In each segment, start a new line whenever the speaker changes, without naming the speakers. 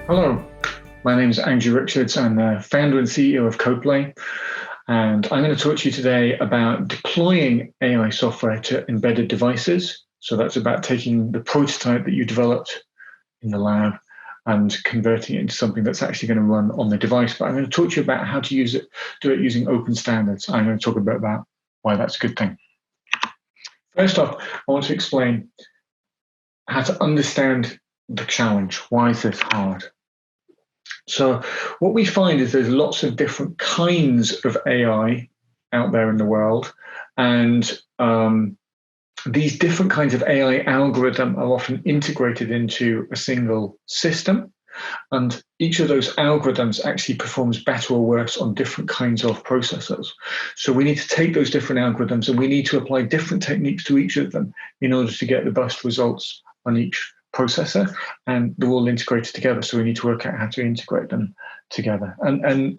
Hello, my name is Andrew Richards. I'm the founder and CEO of Codeplay, and I'm going to talk to you today about deploying AI software to embedded devices. So that's about taking the prototype that you developed in the lab and converting it into something that's actually going to run on the device. But I'm going to talk to you about how to do it using open standards. I'm going to talk a bit about why that's a good thing. First off, I want to explain how to understand the challenge. Why is this hard? So what we find is there's lots of different kinds of AI out there in the world, and these different kinds of AI algorithm are often integrated into a single system, and each of those algorithms actually performs better or worse on different kinds of processors. So we need to take those different algorithms and we need to apply different techniques to each of them in order to get the best results on each processor, and they're all integrated together. So we need to work out how to integrate them together. And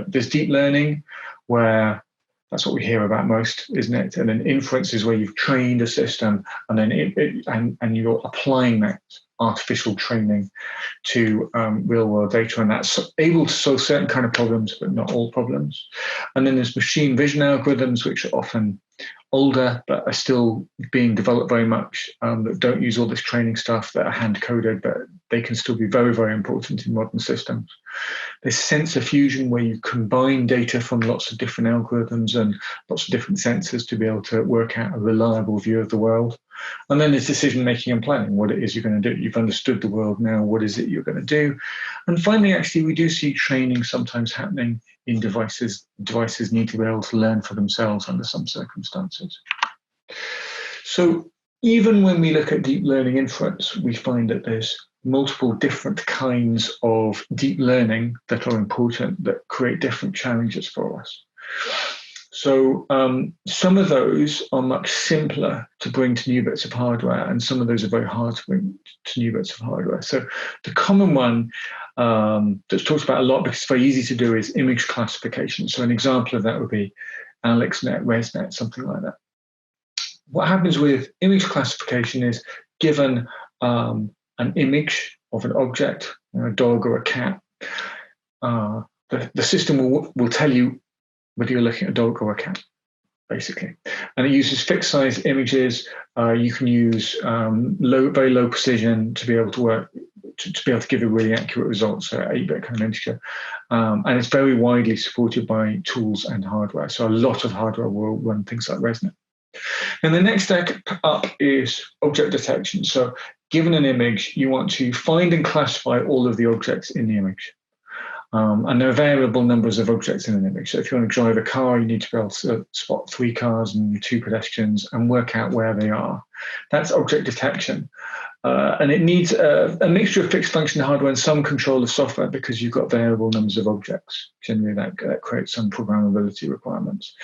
there's deep learning, where that's what we hear about most, isn't it? And then inference is where you've trained a system, and then and you're applying that artificial training to real world data, and that's able to solve certain kind of problems, but not all problems. And then there's machine vision algorithms, which are often older, but are still being developed very much, that don't use all this training stuff, that are hand coded, but they can still be very, very important in modern systems. There's sensor fusion, where you combine data from lots of different algorithms and lots of different sensors to be able to work out a reliable view of the world. And then there's decision making and planning, what it is you're going to do. You've understood the world now, what is it you're going to do? And finally, actually, we do see training sometimes happening in devices. Devices need to be able to learn for themselves under some circumstances. So even when we look at deep learning inference, we find that there's multiple different kinds of deep learning that are important, that create different challenges for us. So some of those are much simpler to bring to new bits of hardware, and some of those are very hard to bring to new bits of hardware. So the common one that's talked about a lot because it's very easy to do is image classification. So an example of that would be AlexNet, ResNet, something like that. What happens with image classification is, given an image of an object, a dog or a cat, the system will tell you whether you're looking at a dog or a cat, basically. And it uses fixed size images. You can use very low precision to be able to work, to be able to give a really accurate result, so 8-bit kind of integer. And it's very widely supported by tools and hardware. So a lot of hardware will run things like ResNet. And the next step up is object detection. So given an image, you want to find and classify all of the objects in the image. And there are variable numbers of objects in an image. So if you want to drive a car, you need to be able to spot 3 cars and 2 pedestrians and work out where they are. That's object detection. And it needs a mixture of fixed function hardware and some control of software, because you've got variable numbers of objects. Generally, that creates some programmability requirements.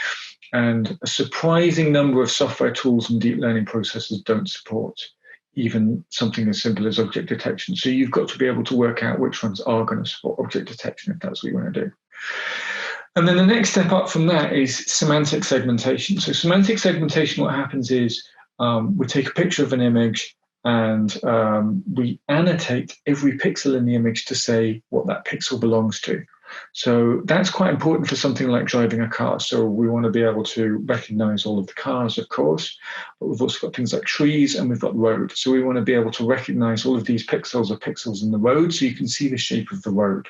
And a surprising number of software tools and deep learning processors don't support even something as simple as object detection. So you've got to be able to work out which ones are going to support object detection, if that's what you want to do. And then the next step up from that is semantic segmentation. So semantic segmentation, what happens is we take a picture of an image and we annotate every pixel in the image to say what that pixel belongs to. So that's quite important for something like driving a car. So we want to be able to recognize all of the cars, of course, but we've also got things like trees and we've got road. So we want to be able to recognize all of these pixels are pixels in the road, so you can see the shape of the road.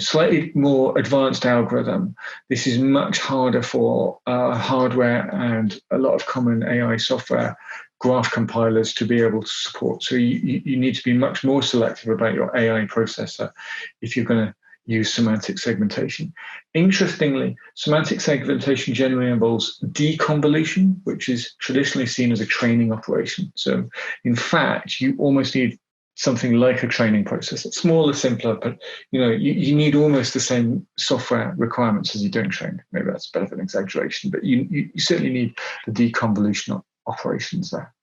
Slightly more advanced algorithm. This is much harder for hardware and a lot of common AI software graph compilers to be able to support. So you need to be much more selective about your AI processor if you're going to use semantic segmentation. Interestingly, semantic segmentation generally involves deconvolution, which is traditionally seen as a training operation. So in fact, you almost need something like a training process. It's smaller, simpler, but you need almost the same software requirements as you do in training. Maybe that's a bit of an exaggeration, but you certainly need the deconvolution operations there.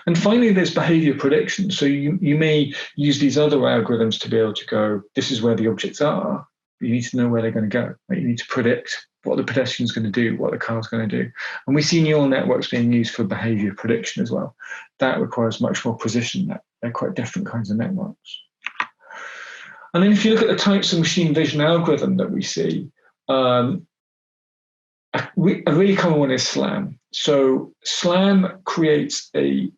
And finally, there's behavior prediction. So you may use these other algorithms to be able to go, this is where the objects are, but you need to know where they're going to go. You need to predict what the pedestrian's going to do, what the car's going to do. And we see neural networks being used for behavior prediction as well. That requires much more precision. They're quite different kinds of networks. And then if you look at the types of machine vision algorithm that we see, a really common one is SLAM. So SLAM creates a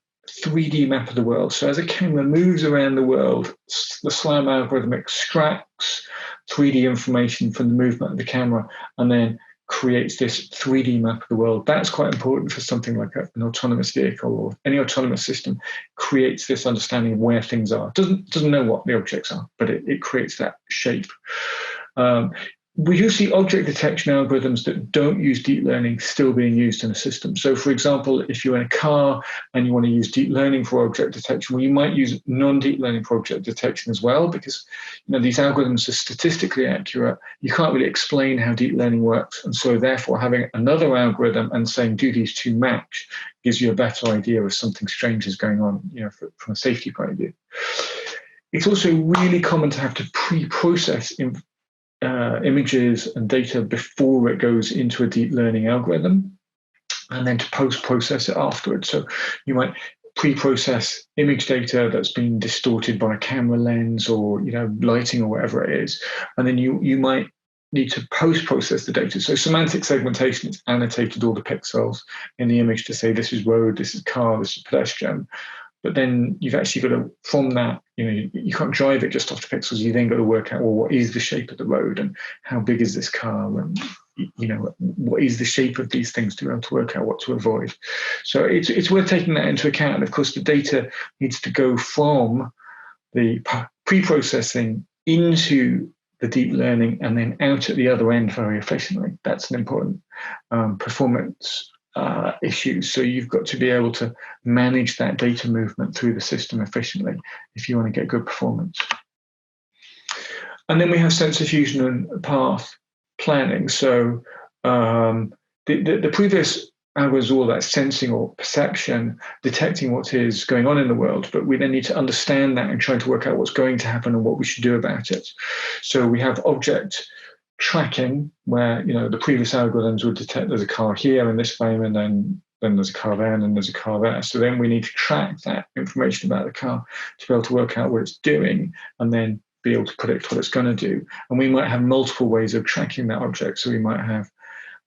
3D map of the world. So as a camera moves around the world, the SLAM algorithm extracts 3D information from the movement of the camera and then creates this 3D map of the world. That's quite important for something like an autonomous vehicle or any autonomous system. Creates this understanding of where things are. Doesn't know what the objects are, but it creates that shape. We do see object detection algorithms that don't use deep learning still being used in a system. So for example, if you're in a car and you want to use deep learning for object detection, well, you might use non-deep learning for object detection as well, because these algorithms are statistically accurate. You can't really explain how deep learning works. And so therefore having another algorithm and saying, do these two match, gives you a better idea of something strange is going on, from a safety point of view. It's also really common to have to pre-process images and data before it goes into a deep learning algorithm, and then to post-process it afterwards. So you might pre-process image data that's been distorted by a camera lens or lighting or whatever it is, and then you might need to post-process the data. So semantic segmentation, it's annotated all the pixels in the image to say this is road, this is car, this is pedestrian. But then you've actually got to, from that, you can't drive it just off the pixels. You then got to work out, well, what is the shape of the road and how big is this car? And, what is the shape of these things to be able to work out what to avoid? So it's worth taking that into account. And of course, the data needs to go from the pre-processing into the deep learning and then out at the other end very efficiently. That's an important performance issues. So you've got to be able to manage that data movement through the system efficiently if you want to get good performance. And then we have sensor fusion and path planning. So the previous was all that sensing or perception, detecting what is going on in the world, but we then need to understand that and try to work out what's going to happen and what we should do about it. So we have object tracking, where the previous algorithms would detect there's a car here in this frame, and then there's a car there, and then there's a car there. So then we need to track that information about the car to be able to work out what it's doing, and then be able to predict what it's going to do. And we might have multiple ways of tracking that object. So we might have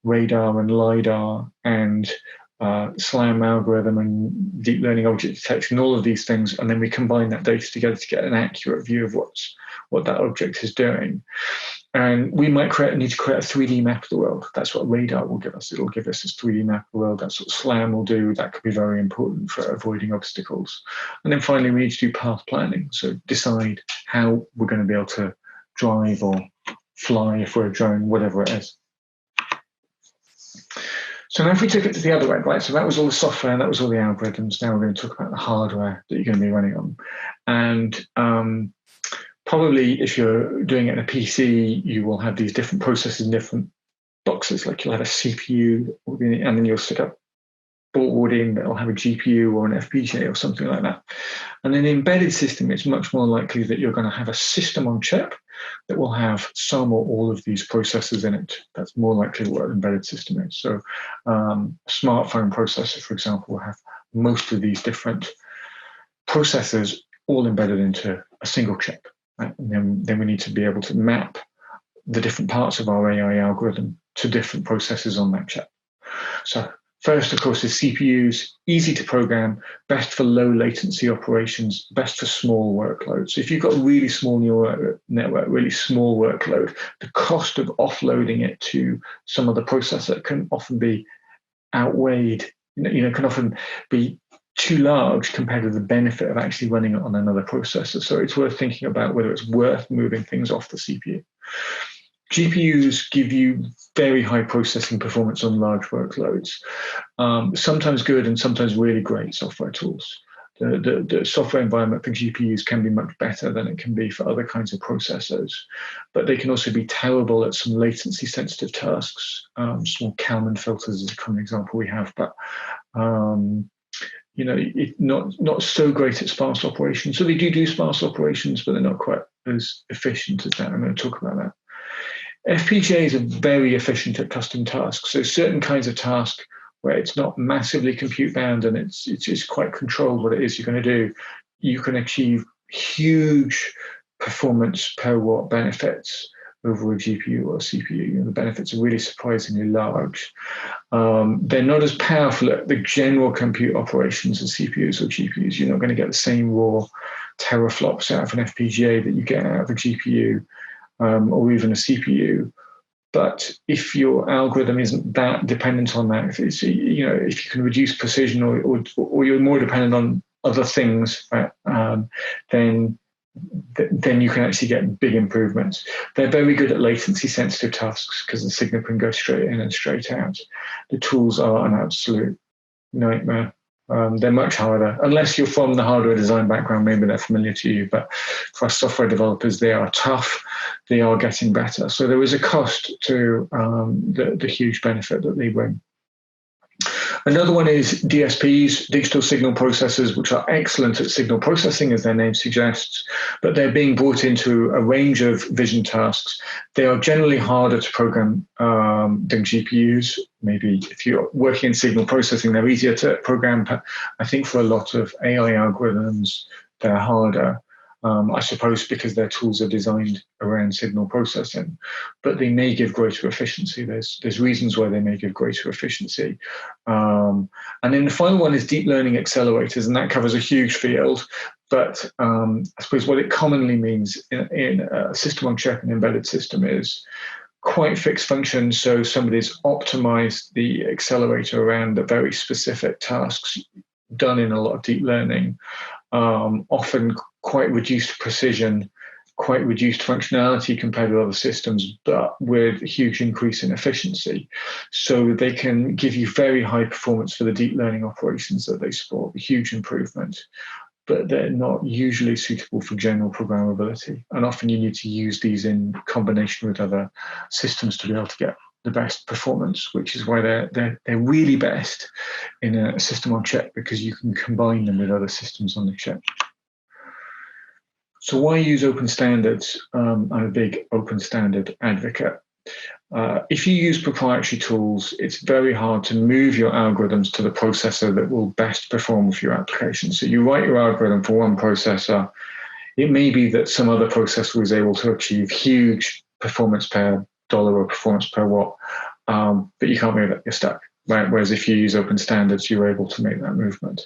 radar and LiDAR and SLAM algorithm and deep learning object detection, all of these things, and then we combine that data together to get an accurate view of what that object is doing. And we might need to create a 3D map of the world. That's what radar will give us. It'll give us this 3D map of the world. That's what SLAM will do. That could be very important for avoiding obstacles. And then finally, we need to do path planning. So decide how we're going to be able to drive or fly if we're a drone, whatever it is. So now if we took it to the other end, right? So that was all the software, and that was all the algorithms. Now we're going to talk about the hardware that you're going to be running on. And probably if you're doing it in a PC, you will have these different processes in different boxes. Like you'll have a CPU, and then you'll stick a board in that will have a GPU or an FPGA or something like that. And in an embedded system, it's much more likely that you're going to have a system on chip that will have some or all of these processors in it. That's more likely what an embedded system is. So a smartphone processor, for example, will have most of these different processors all embedded into a single chip. Right? And then we need to be able to map the different parts of our AI algorithm to different processors on that chip. So first, of course, is CPUs, easy to program, best for low latency operations, best for small workloads. So if you've got a really small neural network, really small workload, the cost of offloading it to some other processor can often be outweighed, can often be too large compared to the benefit of actually running it on another processor. So it's worth thinking about whether it's worth moving things off the CPU. GPUs give you very high processing performance on large workloads, sometimes good and sometimes really great software tools. The software environment for GPUs can be much better than it can be for other kinds of processors, but they can also be terrible at some latency sensitive tasks. Small Kalman filters is a common example we have, but not so great at sparse operations. So they do sparse operations, but they're not quite as efficient as that. I'm going to talk about that. FPGAs are very efficient at custom tasks. So certain kinds of tasks where it's not massively compute bound and it's quite controlled what it is you're going to do, you can achieve huge performance per watt benefits over a GPU or CPU. The benefits are really surprisingly large. They're not as powerful at the general compute operations as CPUs or GPUs. You're not going to get the same raw teraflops out of an FPGA that you get out of a GPU or even a CPU. But if your algorithm isn't that dependent on that, if you can reduce precision or you're more dependent on other things, then you can actually get big improvements. They're very good at latency sensitive tasks because the signal can go straight in and straight out. The tools are an absolute nightmare. They're much harder, unless you're from the hardware design background, maybe they're familiar to you, but for us software developers, they are tough, they are getting better. So there is a cost to the huge benefit that they bring. Another one is DSPs, digital signal processors, which are excellent at signal processing, as their name suggests, but they're being brought into a range of vision tasks. They are generally harder to program than GPUs. Maybe if you're working in signal processing, they're easier to program, but I think for a lot of AI algorithms, they're harder. I suppose because their tools are designed around signal processing, but they may give greater efficiency. There's reasons why they may give greater efficiency. And then the final one is deep learning accelerators, and that covers a huge field. But I suppose what it commonly means in a system on chip and embedded system is quite fixed functions. So somebody's optimized the accelerator around the very specific tasks done in a lot of deep learning, often quite reduced precision, quite reduced functionality compared with other systems, but with a huge increase in efficiency. So they can give you very high performance for the deep learning operations that they support, a huge improvement, but they're not usually suitable for general programmability. And often you need to use these in combination with other systems to be able to get the best performance, which is why they're really best in a system on chip, because you can combine them with other systems on the chip. So why use open standards? I'm a big open standard advocate. If you use proprietary tools, it's very hard to move your algorithms to the processor that will best perform with your application. So you write your algorithm for one processor. It may be that some other processor is able to achieve huge performance per dollar or performance per watt, but you can't move it, you're stuck. Right? Whereas if you use open standards, you're able to make that movement.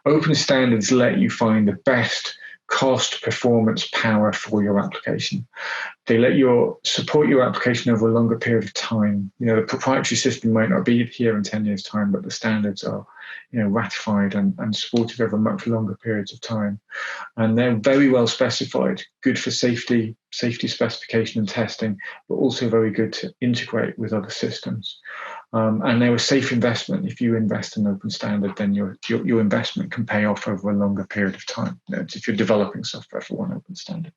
Open standards let you find the best cost, performance, power for your application. They let you support your application over a longer period of time. The proprietary system might not be here in 10 years' time, but the standards are, ratified and supported over much longer periods of time. And they're very well specified, good for safety specification and testing, but also very good to integrate with other systems. And they're a safe investment. If you invest in open standard, then your investment can pay off over a longer period of time. If you're developing software for one open standard.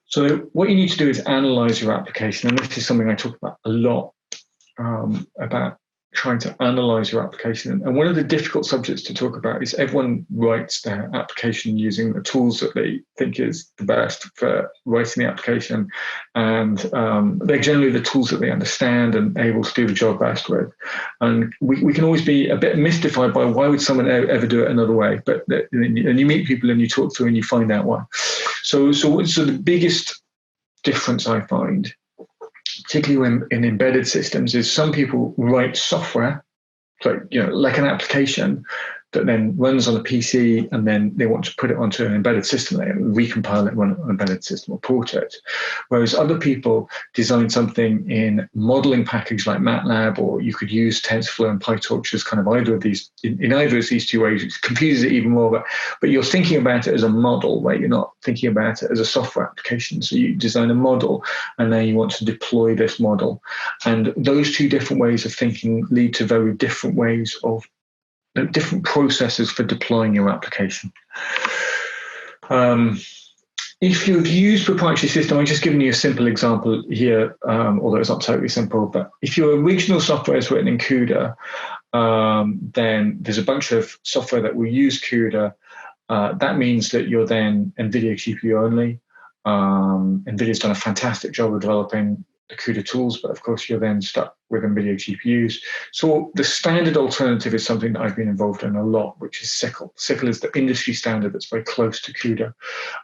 So what you need to do is analyze your application. And this is something I talk about a lot, about trying to analyze your application. And one of the difficult subjects to talk about is everyone writes their application using the tools that they think is the best for writing the application. And they're generally the tools that they understand and able to do the job best with. And we can always be a bit mystified by why would someone ever do it another way? But and you meet people and you talk through and you find out why. So the biggest difference I find, particularly in embedded systems, is some people write software, like an application that then runs on a PC, and then they want to put it onto an embedded system, they recompile it, run it on an embedded system, or port it. Whereas other people design something in modeling package like MATLAB, or you could use TensorFlow and PyTorch as kind of either of these, in either of these two ways. It confuses it even more, but you're thinking about it as a model, right? You're not thinking about it as a software application. So you design a model, and then you want to deploy this model. And those two different ways of thinking lead to very different ways of different processes for deploying your application. If you've used proprietary system, I'm just giving you a simple example here, although it's not totally simple, but if your original software is written in CUDA, then there's a bunch of software that will use CUDA. That means that you're then NVIDIA GPU only. NVIDIA's done a fantastic job of developing the CUDA tools, but of course you're then stuck with NVIDIA GPUs. So the standard alternative is something that I've been involved in a lot, which is SYCL. SYCL is the industry standard that's very close to CUDA.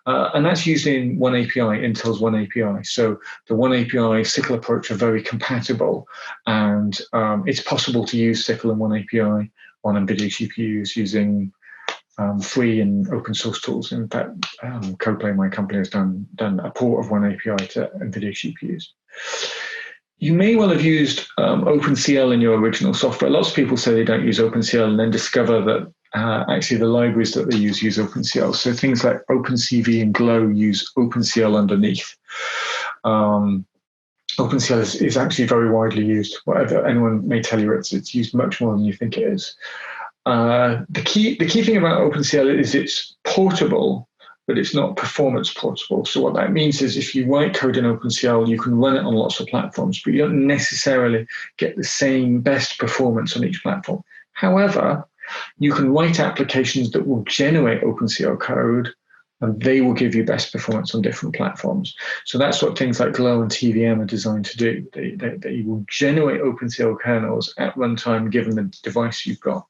And that's used in OneAPI, Intel's OneAPI. So the OneAPI SYCL approach are very compatible, and it's possible to use SYCL and OneAPI on NVIDIA GPUs using free and open source tools. In fact, Codeplay, my company, has done a port of OneAPI to NVIDIA GPUs. You may well have used OpenCL in your original software. Lots of people say they don't use OpenCL and then discover that actually the libraries that they use OpenCL. So things like OpenCV and Glow use OpenCL underneath. OpenCL is actually very widely used. Whatever anyone may tell you, it's used much more than you think it is. The key thing about OpenCL is it's portable, but it's not performance portable. So what that means is if you write code in OpenCL, you can run it on lots of platforms, but you don't necessarily get the same best performance on each platform. However, you can write applications that will generate OpenCL code, and they will give you best performance on different platforms. So that's what things like Glow and TVM are designed to do. They will generate OpenCL kernels at runtime given the device you've got.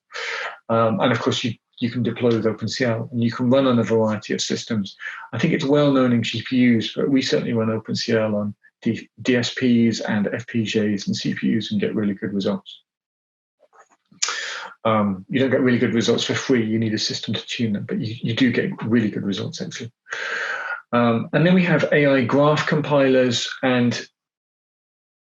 And of course, you can deploy with OpenCL, and you can run on a variety of systems. I think it's well known in GPUs, but we certainly run OpenCL on DSPs and FPGAs and CPUs and get really good results. You don't get really good results for free. You need a system to tune them, but you do get really good results, actually. And then we have AI graph compilers. And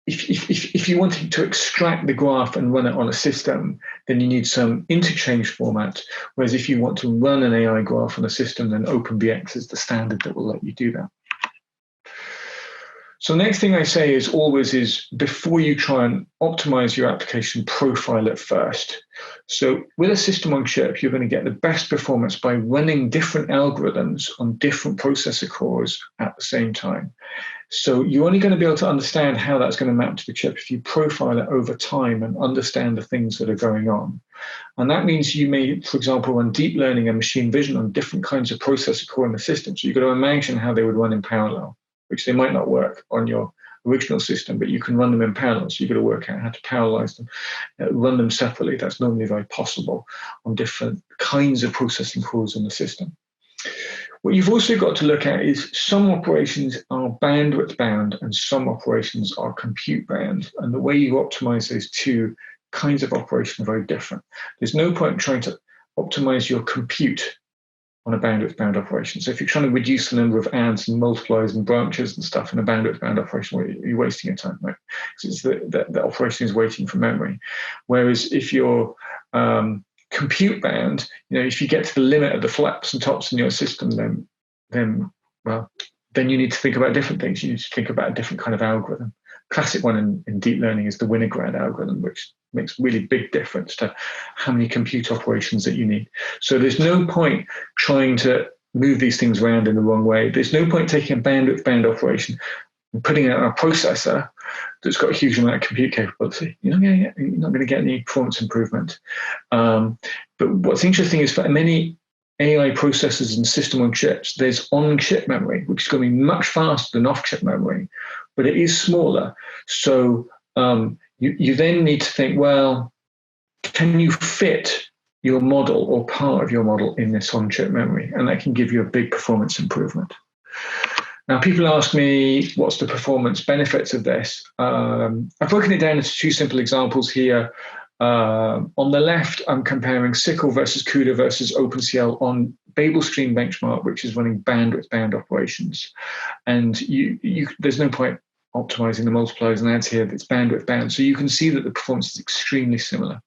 if you wanted to extract the graph and run it on a system, then you need some interchange format. Whereas if you want to run an AI graph on a system, then OpenVX is the standard that will let you do that. So the next thing I say is always before you try and optimize your application, profile it first. So with a system on chip, you're going to get the best performance by running different algorithms on different processor cores at the same time. So you're only going to be able to understand how that's going to map to the chip if you profile it over time and understand the things that are going on. And that means you may, for example, run deep learning and machine vision on different kinds of processor core in the system. So you've got to imagine how they would run in parallel, which they might not work on your original system, but you can run them in parallel. So you've got to work out how to parallelize them, run them separately. That's normally very possible on different kinds of processing cores in the system. What you've also got to look at is some operations are bandwidth bound and some operations are compute bound. And the way you optimize those two kinds of operation are very different. There's no point trying to optimize your compute on a bandwidth-bound operation. So if you're trying to reduce the number of adds and multipliers and branches and stuff in a bandwidth-bound operation, you're wasting your time, right? Because the operation is waiting for memory. Whereas if you're compute-bound, if you get to the limit of the flaps and tops in your system, then you need to think about different things. You need to think about a different kind of algorithm. Classic one in deep learning is the Winograd algorithm, which makes really big difference to how many compute operations that you need. So there's no point trying to move these things around in the wrong way. There's no point taking a bandwidth-bound operation and putting it on a processor that's got a huge amount of compute capability. You're not going to get any performance improvement. But what's interesting is for many AI processors and system on chips, there's on-chip memory, which is going to be much faster than off-chip memory, but it is smaller. So you then need to think, well, can you fit your model or part of your model in this on-chip memory? And that can give you a big performance improvement. Now, people ask me, what's the performance benefits of this? I've broken it down into two simple examples here. On the left, I'm comparing SYCL versus CUDA versus OpenCL on Babel Stream benchmark, which is running bandwidth-bound operations. And there's no point optimizing the multipliers and adds here that's bandwidth-bound. So you can see that the performance is extremely similar.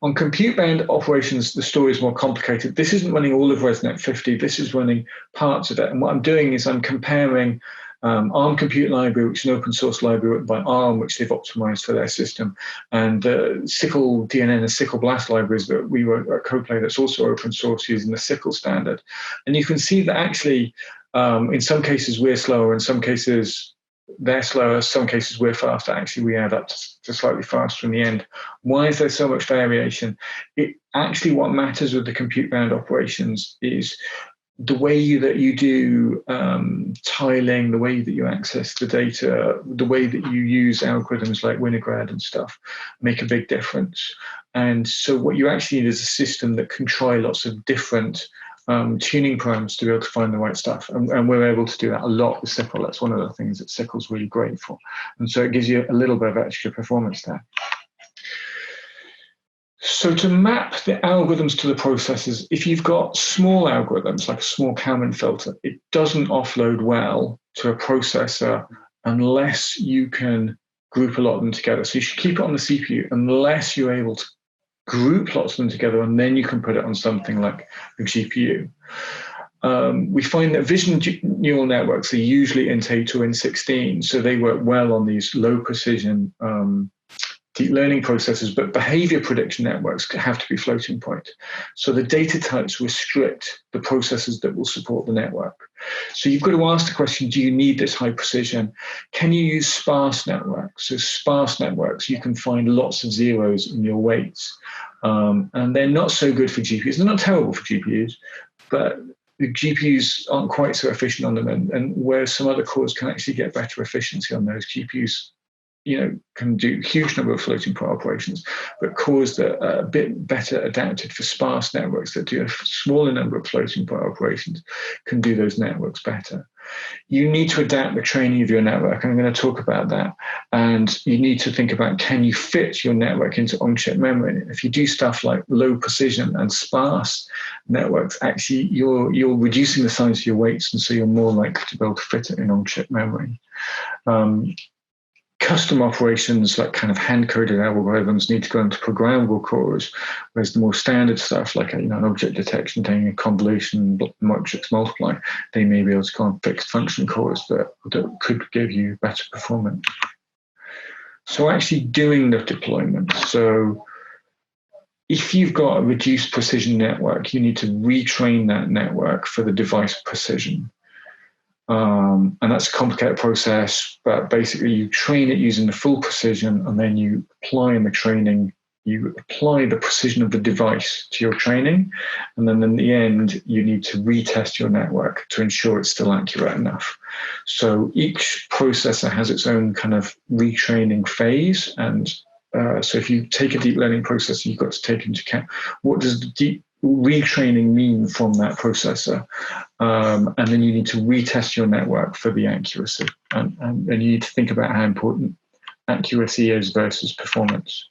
On compute-bound operations, the story is more complicated. This isn't running all of ResNet 50. This is running parts of it. And what I'm doing is I'm comparing ARM Compute Library, which is an open source library written by ARM, which they've optimized for their system, and SYCL DNN and SYCL BLAST libraries that we were at Codeplay that's also open source using the SYCL standard. And you can see that actually, in some cases we're slower, in some cases they're slower, some cases we're faster. Actually, we add up to slightly faster in the end. Why is there so much variation? What matters with the compute-bound operations is the way that you do tiling, the way that you access the data, the way that you use algorithms like Winograd and stuff make a big difference. And so what you actually need is a system that can try lots of different tuning parameters to be able to find the right stuff. And we're able to do that a lot with SYCL. That's one of the things that SYCL is really great for. And so it gives you a little bit of extra performance there. So to map the algorithms to the processes, if you've got small algorithms, like a small Kalman filter, it doesn't offload well to a processor unless you can group a lot of them together. So you should keep it on the CPU unless you're able to group lots of them together, and then you can put it on something like the GPU. We find that vision neural networks are usually INT8 or INT16, so they work well on these low precision deep learning processes, but behavior prediction networks have to be floating point. So the data types restrict the processes that will support the network. So you've got to ask the question, do you need this high precision? Can you use sparse networks? So sparse networks, you can find lots of zeros in your weights. And they're not so good for GPUs. They're not terrible for GPUs, but the GPUs aren't quite so efficient on them. And where some other cores can actually get better efficiency on those, GPUs can do a huge number of floating point operations, but cores that are a bit better adapted for sparse networks that do a smaller number of floating point operations can do those networks better. You need to adapt the training of your network. I'm going to talk about that. And you need to think about, can you fit your network into on-chip memory? If you do stuff like low precision and sparse networks, actually you're reducing the size of your weights, and so you're more likely to be able to fit it in on-chip memory. Custom operations like kind of hand-coded algorithms need to go into programmable cores, whereas the more standard stuff like an object detection, taking a convolution, matrix multiply, they may be able to go on fixed function cores that could give you better performance. So actually doing the deployment. So if you've got a reduced precision network, you need to retrain that network for the device precision. And that's a complicated process, but basically you train it using the full precision, and then you apply in the training, you apply the precision of the device to your training, and then in the end, you need to retest your network to ensure it's still accurate enough. So each processor has its own kind of retraining phase, and so if you take a deep learning processor, you've got to take into account what does the deep retraining mean from that processor, and then you need to retest your network for the accuracy, and you need to think about how important accuracy is versus performance.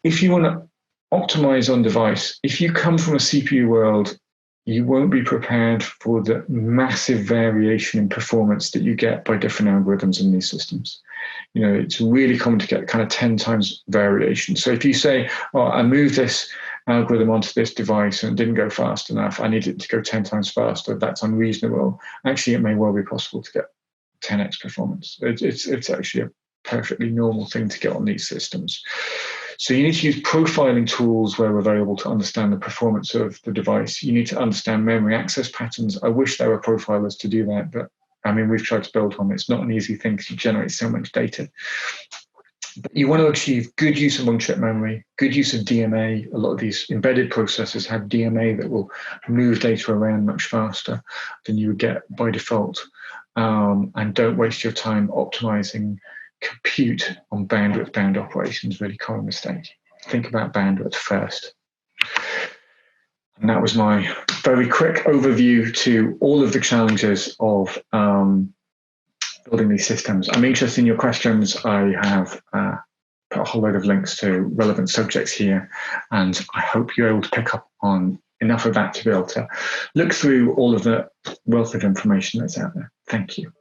If you want to optimize on device, if you come from a CPU world, you won't be prepared for the massive variation in performance that you get by different algorithms in these systems. It's really common to get kind of 10 times variation. So if you say, oh, I moved this algorithm onto this device and it didn't go fast enough, I need it to go 10 times faster, that's unreasonable. Actually, it may well be possible to get 10x performance. It's actually a perfectly normal thing to get on these systems. So you need to use profiling tools where available to understand the performance of the device. You need to understand memory access patterns. I wish there were profilers to do that, but we've tried to build one. It's not an easy thing because you generate so much data. But you want to achieve good use of on-chip memory, good use of DMA. A lot of these embedded processors have DMA that will move data around much faster than you would get by default. And don't waste your time optimizing compute on bandwidth-bound operations. Really common mistake. Think about bandwidth first. And that was my very quick overview to all of the challenges of building these systems. I'm interested in your questions. I have put a whole load of links to relevant subjects here, and I hope you're able to pick up on enough of that to be able to look through all of the wealth of information that's out there. Thank you.